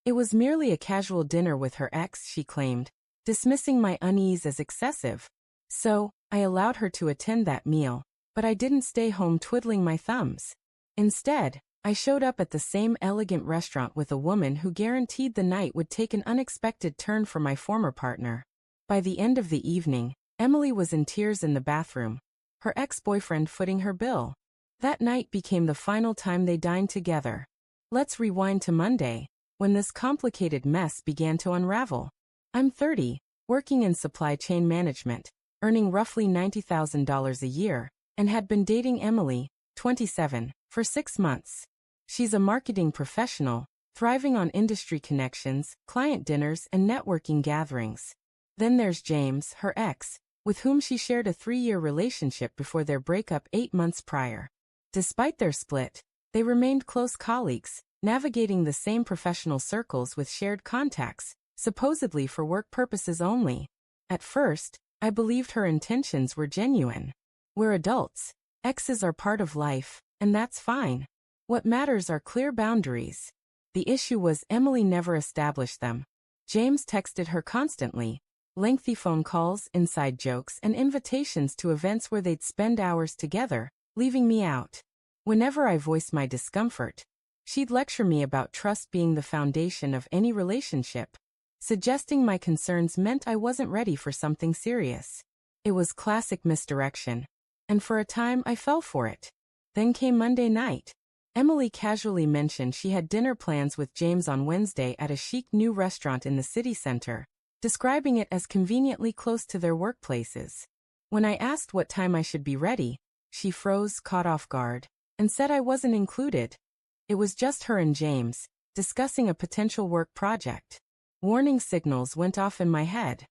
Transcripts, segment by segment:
It was merely a casual dinner with her ex, she claimed, dismissing my unease as excessive. So, I allowed her to attend that meal, but I didn't stay home twiddling my thumbs. Instead, I showed up at the same elegant restaurant with a woman who guaranteed the night would take an unexpected turn for my former partner. By the end of the evening, Emily was in tears in the bathroom, her ex-boyfriend footing her bill. That night became the final time they dined together. Let's rewind to Monday, when this complicated mess began to unravel. I'm 30, working in supply chain management, earning roughly $90,000 a year, and had been dating Emily, 27, for 6 months. She's a marketing professional, thriving on industry connections, client dinners, and networking gatherings. Then there's James, her ex, with whom she shared a 3-year relationship before their breakup 8 months prior. Despite their split, they remained close colleagues, navigating the same professional circles with shared contacts, supposedly for work purposes only. At first, I believed her intentions were genuine. We're adults. Exes are part of life, and that's fine. What matters are clear boundaries. The issue was Emily never established them. James texted her constantly, lengthy phone calls, inside jokes, and invitations to events where they'd spend hours together, leaving me out. Whenever I voiced my discomfort, she'd lecture me about trust being the foundation of any relationship, suggesting my concerns meant I wasn't ready for something serious. It was classic misdirection, and for a time I fell for it. Then came Monday night. Emily casually mentioned she had dinner plans with James on Wednesday at a chic new restaurant in the city center, describing it as conveniently close to their workplaces. When I asked what time I should be ready, she froze, caught off guard, and said I wasn't included. It was just her and James, discussing a potential work project. Warning signals went off in my head.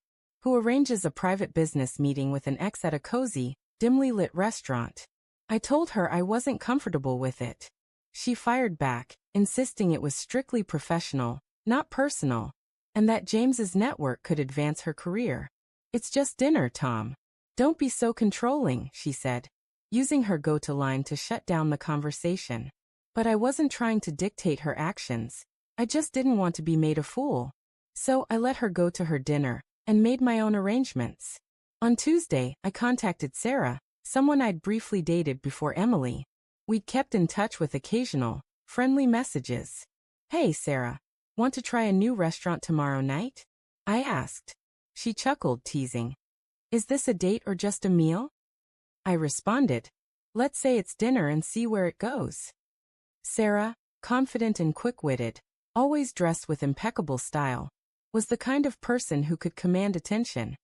Who arranges a private business meeting with an ex at a cozy, dimly lit restaurant? I told her I wasn't comfortable with it. She fired back, insisting it was strictly professional, not personal, and that James's network could advance her career. It's just dinner, Tom. Don't be so controlling, she said, using her go-to line to shut down the conversation. But I wasn't trying to dictate her actions. I just didn't want to be made a fool. So I let her go to her dinner, and made my own arrangements. On Tuesday, I contacted Sarah, someone I'd briefly dated before Emily. We'd kept in touch with occasional, friendly messages. Hey Sarah, want to try a new restaurant tomorrow night? I asked. She chuckled, teasing. Is this a date or just a meal? I responded. Let's say it's dinner and see where it goes. Sarah, confident and quick-witted, always dressed with impeccable style, was the kind of person who could command attention.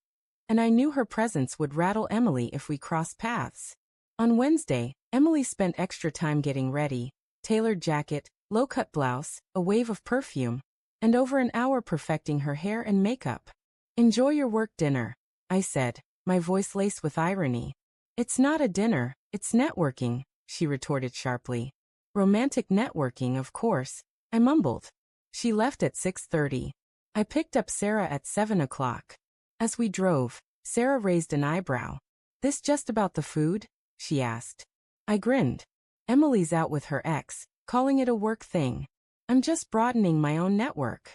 And I knew her presence would rattle Emily if we crossed paths. On Wednesday, Emily spent extra time getting ready, tailored jacket, low-cut blouse, a wave of perfume, and over an hour perfecting her hair and makeup. Enjoy your work dinner, I said, my voice laced with irony. It's not a dinner, it's networking, she retorted sharply. Romantic networking, of course, I mumbled. She left at 6:30. I picked up Sarah at 7 o'clock. As we drove, Sarah raised an eyebrow. This just about the food? She asked. I grinned. Emily's out with her ex, calling it a work thing. I'm just broadening my own network.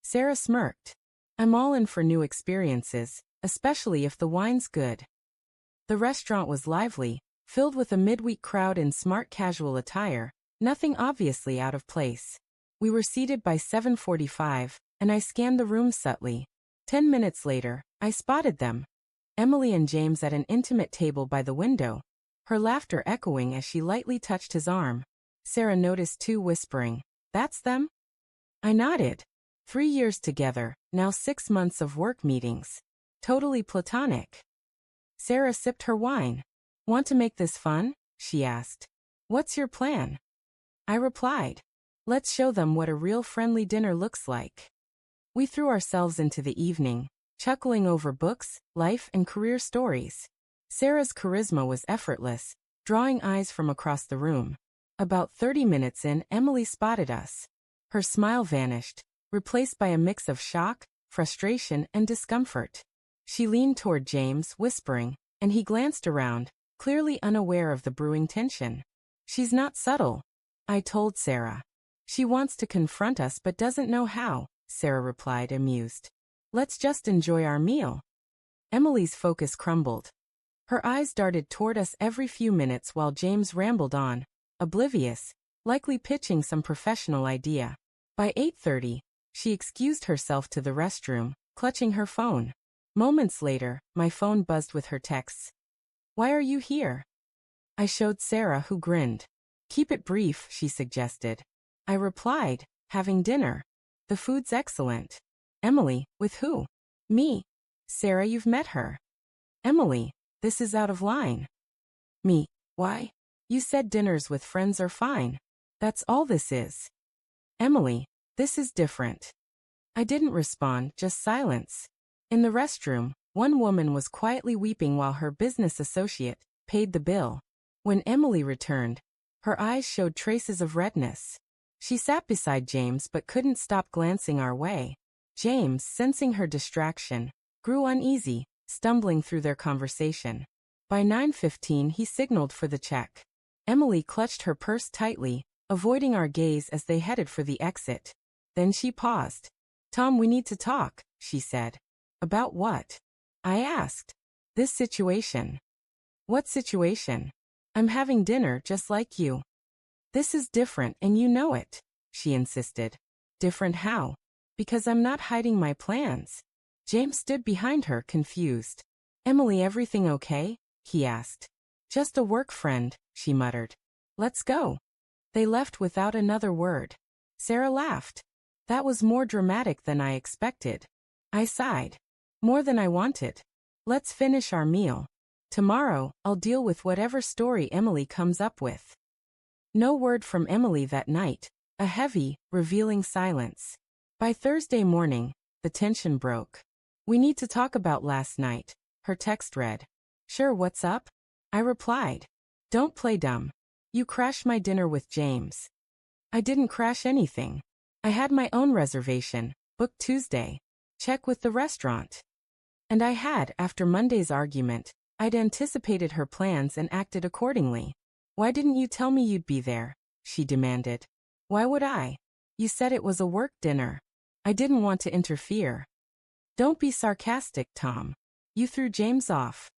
Sarah smirked. I'm all in for new experiences, especially if the wine's good. The restaurant was lively, filled with a midweek crowd in smart casual attire, nothing obviously out of place. We were seated by 7:45, and I scanned the room subtly. 10 minutes later, I spotted them. Emily and James at an intimate table by the window, her laughter echoing as she lightly touched his arm. Sarah noticed too, whispering, "That's them?" I nodded. 3 years together, now 6 months of work meetings. Totally platonic. Sarah sipped her wine. Want to make this fun? She asked. What's your plan? I replied. Let's show them what a real friendly dinner looks like. We threw ourselves into the evening, chuckling over books, life, and career stories. Sarah's charisma was effortless, drawing eyes from across the room. About 30 minutes in, Emily spotted us. Her smile vanished, replaced by a mix of shock, frustration, and discomfort. She leaned toward James, whispering, and he glanced around, clearly unaware of the brewing tension. She's not subtle, I told Sarah. She wants to confront us but doesn't know how, Sarah replied, amused. Let's just enjoy our meal. Emily's focus crumbled. Her eyes darted toward us every few minutes while James rambled on, oblivious, likely pitching some professional idea. By 8:30, she excused herself to the restroom, clutching her phone. Moments later, my phone buzzed with her texts. Why are you here? I showed Sarah, who grinned. Keep it brief, she suggested. I replied, having dinner. The food's excellent. Emily, with who? Me. Sarah, you've met her. Emily, this is out of line. Me, why? You said dinners with friends are fine. That's all this is. Emily, this is different. I didn't respond, just silence. In the restroom, one woman was quietly weeping while her business associate paid the bill. When Emily returned, her eyes showed traces of redness. She sat beside James but couldn't stop glancing our way. James, sensing her distraction, grew uneasy, stumbling through their conversation. By 9:15 he signaled for the check. Emily clutched her purse tightly, avoiding our gaze as they headed for the exit. Then she paused. Tom, we need to talk, she said. About what? I asked. This situation. What situation? I'm having dinner just like you. This is different and you know it, she insisted. Different how? Because I'm not hiding my plans. James stood behind her, confused. Emily, everything okay? He asked. Just a work friend, she muttered. Let's go. They left without another word. Sarah laughed. That was more dramatic than I expected. I sighed. More than I wanted. Let's finish our meal. Tomorrow, I'll deal with whatever story Emily comes up with. No word from Emily that night, a heavy, revealing silence. By Thursday morning, the tension broke. We need to talk about last night, her text read. Sure, what's up? I replied. Don't play dumb. You crashed my dinner with James. I didn't crash anything. I had my own reservation, booked Tuesday. Check with the restaurant. And I had, after Monday's argument, I'd anticipated her plans and acted accordingly. Why didn't you tell me you'd be there? She demanded. Why would I? You said it was a work dinner. I didn't want to interfere. Don't be sarcastic, Tom. You threw James off.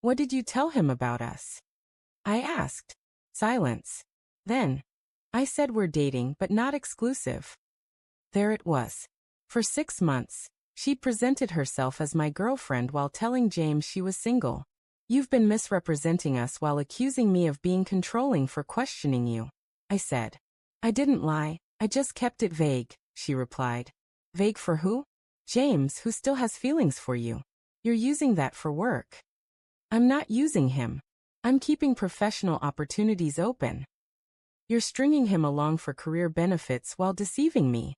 What did you tell him about us? I asked. Silence. Then, I said we're dating but not exclusive. There it was. For 6 months, she presented herself as my girlfriend while telling James she was single. You've been misrepresenting us while accusing me of being controlling for questioning you, I said. I didn't lie, I just kept it vague, she replied. Vague for who? James, who still has feelings for you. You're using that for work. I'm not using him. I'm keeping professional opportunities open. You're stringing him along for career benefits while deceiving me.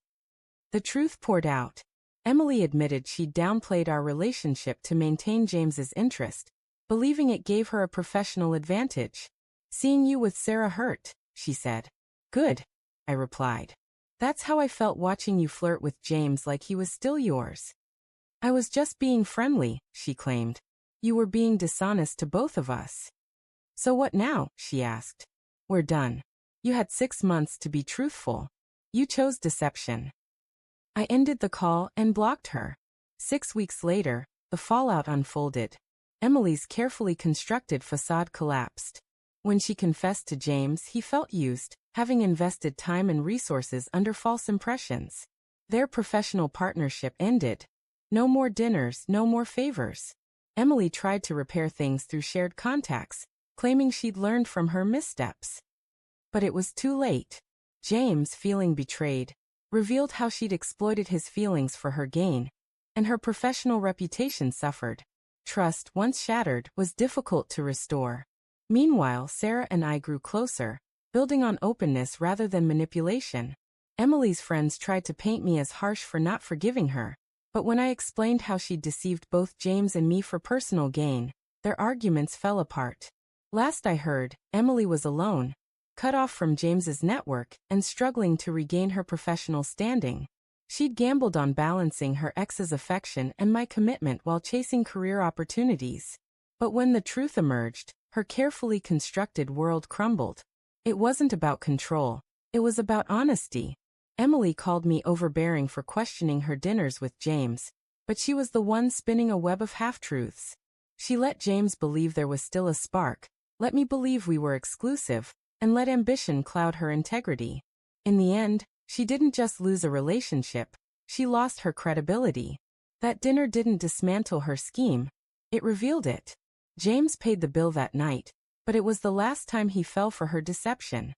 The truth poured out. Emily admitted she'd downplayed our relationship to maintain James's interest, believing it gave her a professional advantage. Seeing you with Sarah hurt, she said. Good, I replied. That's how I felt watching you flirt with James like he was still yours. I was just being friendly, she claimed. You were being dishonest to both of us. So what now? She asked. We're done. You had 6 months to be truthful. You chose deception. I ended the call and blocked her. 6 weeks later, the fallout unfolded. Emily's carefully constructed facade collapsed. When she confessed to James, he felt used, having invested time and resources under false impressions. Their professional partnership ended. No more dinners, no more favors. Emily tried to repair things through shared contacts, claiming she'd learned from her missteps. But it was too late. James, feeling betrayed, revealed how she'd exploited his feelings for her gain, and her professional reputation suffered. Trust, once shattered, was difficult to restore. Meanwhile, Sarah and I grew closer, building on openness rather than manipulation. Emily's friends tried to paint me as harsh for not forgiving her, but when I explained how she'd deceived both James and me for personal gain, their arguments fell apart. Last I heard, Emily was alone, cut off from James's network and struggling to regain her professional standing. She'd gambled on balancing her ex's affection and my commitment while chasing career opportunities. But when the truth emerged, her carefully constructed world crumbled. It wasn't about control. It was about honesty. Emily called me overbearing for questioning her dinners with James, but she was the one spinning a web of half-truths. She let James believe there was still a spark, let me believe we were exclusive, and let ambition cloud her integrity. In the end, she didn't just lose a relationship, she lost her credibility. That dinner didn't dismantle her scheme, it revealed it. James paid the bill that night, but it was the last time he fell for her deception.